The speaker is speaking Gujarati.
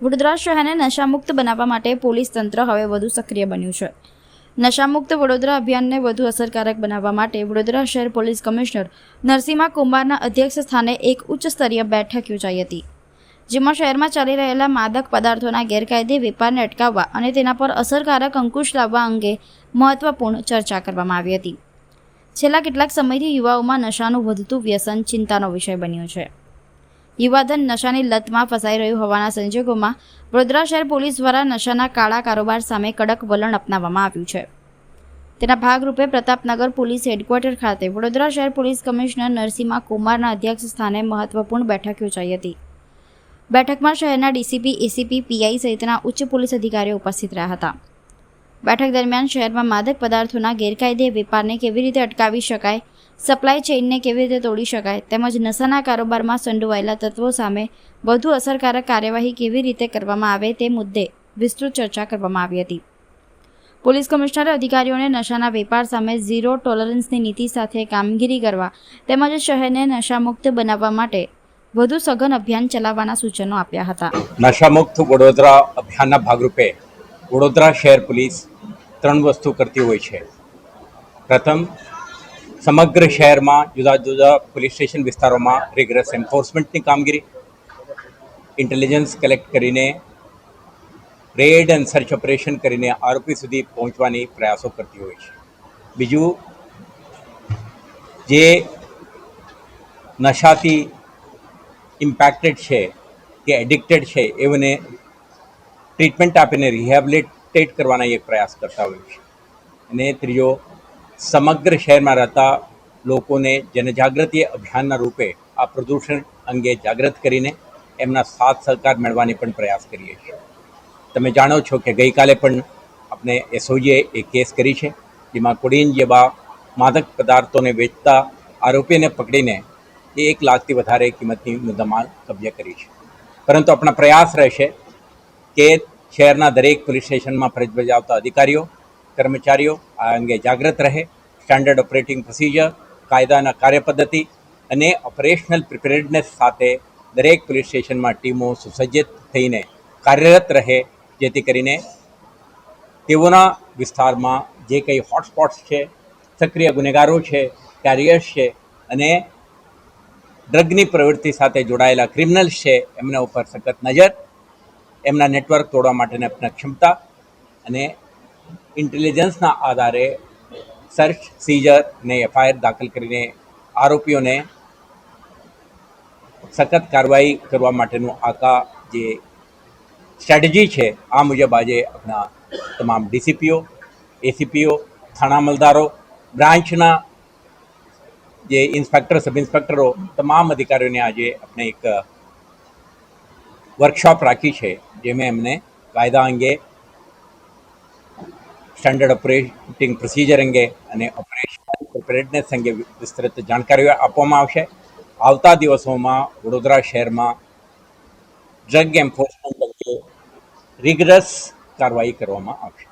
વડોદરા શહેરને નશામુક્ત બનાવવા માટે પોલીસ તંત્ર હવે વધુ સક્રિય બન્યું છે. નશામુક્ત વડોદરા અભિયાનને વધુ અસરકારક બનાવવા માટે વડોદરા શહેર પોલીસ કમિશનર નરસિંહ કુમારના અધ્યક્ષ સ્થાને એક ઉચ્ચ સ્તરીય બેઠક યોજાઈ હતી, જેમાં શહેરમાં ચાલી રહેલા માદક પદાર્થોના ગેરકાયદે વેપારને અટકાવવા અને તેના પર અસરકારક અંકુશ લાવવા અંગે મહત્વપૂર્ણ ચર્ચા કરવામાં આવી હતી. છેલ્લા કેટલાક સમયથી યુવાઓમાં નશાનું વધતું વ્યસન ચિંતાનો વિષય બન્યો છે. યુવાધન નશાની લતમાં ફસાઈ રહ્યું હોવાના સંજોગોમાં વડોદરા શહેર પોલીસ દ્વારા નશાના કાળા કારોબાર સામે કડક વલણ અપનાવવામાં આવ્યું છે. તેના ભાગરૂપે પ્રતાપનગર પોલીસ હેડક્વાર્ટર ખાતે વડોદરા શહેર પોલીસ કમિશનર નરસિંહ કુમારના અધ્યક્ષ સ્થાને મહત્વપૂર્ણ બેઠક યોજાઈ હતી. બેઠકમાં શહેરના ડીસીપી, એસીપી, પીઆઈ સહિતના ઉચ્ચ પોલીસ અધિકારીઓ ઉપસ્થિત રહ્યા હતા. બેઠક દરમિયાન શહેરમાં માદક પદાર્થોના ગેરકાયદે વેપારને કેવી રીતે અટકાવી શકાય, સપ્લાય ચેઇનને કેવી રીતે તોડી શકાય તેમજ નશાના કારોબારમાં સંડોવાયેલા તત્વો સામે વધુ અસરકારક કાર્યવાહી કેવી રીતે કરવામાં આવે તે મુદ્દે વિસ્તૃત ચર્ચા કરવામાં આવી હતી. પોલીસ કમિશનરે અધિકારીઓને નશાના વેપાર સામે ઝીરો ટોલરન્સની નીતિ સાથે કામગીરી કરવા તેમજ શહેરને નશામુક્ત બનાવવા માટે વધુ સઘન અભિયાન ચલાવવાના સૂચનો આપ્યા હતા. નશામુક્ત વડોદરા અભિયાનના ભાગરૂપે વડોદરા શહેર પોલીસ 3 વસ્તુ કરતી હોય છે. પ્રથમ, સમગ્ર શહેરમાં જુદા જુદા પોલીસ સ્ટેશન વિસ્તારોમાં રિગરસ એન્ફોર્સમેન્ટની કામગીરી, ઇન્ટેલિજન્સ કલેક્ટ કરીને રેડ એન્ડ સર્ચ ઓપરેશન કરીને આરોપી સુધી પહોંચવાની પ્રયાસો કરતી હોય છે. બીજું, જે નશાથી ઇમ્પેક્ટેડ છે કે એડિક્ટેડ છે એઓને ટ્રીટમેન્ટ આપીને રિહેબિલિટેટ કરવાના એક પ્રયાસ કરતા હોય છે. અને ત્રીજો, સમગ્ર શહેરમાં રહેતા લોકોને જનજાગૃતિ અભિયાનના રૂપે આ પ્રદૂષણ અંગે જાગૃત કરીને એમના સાથ સહકાર મેળવવાની પણ પ્રયાસ કરીએ છીએ. તમે જાણો છો કે ગઈકાલે પણ આપણે એસઓજીએ એક કેસ કરી છે, જેમાં કોડીન જેવા માદક પદાર્થોને વેચતા આરોપીને પકડીને 1 લાખથી વધારે કિંમતની મુદ્દામાલ કબજે કરી છે. પરંતુ આપણા પ્રયાસ રહેશે કે શહેરના દરેક પોલીસ સ્ટેશનમાં ફરજ બજાવતા અધિકારીઓ, કર્મચારીઓ આ અંગે જાગૃત રહે, સ્ટાન્ડર્ડ ઓપરેટિંગ પ્રોસિજર, કાયદાના કાર્યપદ્ધતિ અને ઓપરેશનલ પ્રિપેરેડનેસ સાથે દરેક પોલીસ સ્ટેશનમાં ટીમો સુસજ્જિત થઈને કાર્યરત રહે, જેથી કરીને તેઓના વિસ્તારમાં જે કંઈ હોટસ્પોટ્સ છે, સક્રિય ગુનેગારો છે, કેરિયર્સ છે અને ડ્રગની પ્રવૃત્તિ સાથે જોડાયેલા ક્રિમિનલ્સ છે, એમના ઉપર સખત નજર, એમના નેટવર્ક તોડવા માટેની આપણી ક્ષમતા અને ઇન્ટેલિજન્સના આધારે સર્ચ, સીઝર ને એફઆઈઆર દાખલ કરીને આરોપીઓને સખત કાર્યવાહી કરવા માટેનું આખા જે સ્ટ્રેટેજી છે આ મુજબ આજે આપણા તમામ ડીસીપીઓ, એસીપીઓ, થાણા અમલદારો, બ્રાન્ચના જે ઇન્સ્પેક્ટર, સબ ઇન્સ્પેક્ટરો, તમામ અધિકારીઓને આજે આપણે એક વર્કશોપ રાખી છે, જેમાં એમને કાયદા અંગે, સ્ટાન્ડર્ડ ઓપરેટિંગ પ્રોસિજર અંગે અને ઓપરેશનલ પ્રિપેરેડનેસ અંગે વિસ્તૃત જાણકારીઓ આપવામાં આવશે. આવતા દિવસોમાં વડોદરા શહેરમાં ડ્રગ એન્ફોર્સમેન્ટ અંગે રિગરસ કાર્યવાહી કરવામાં આવશે.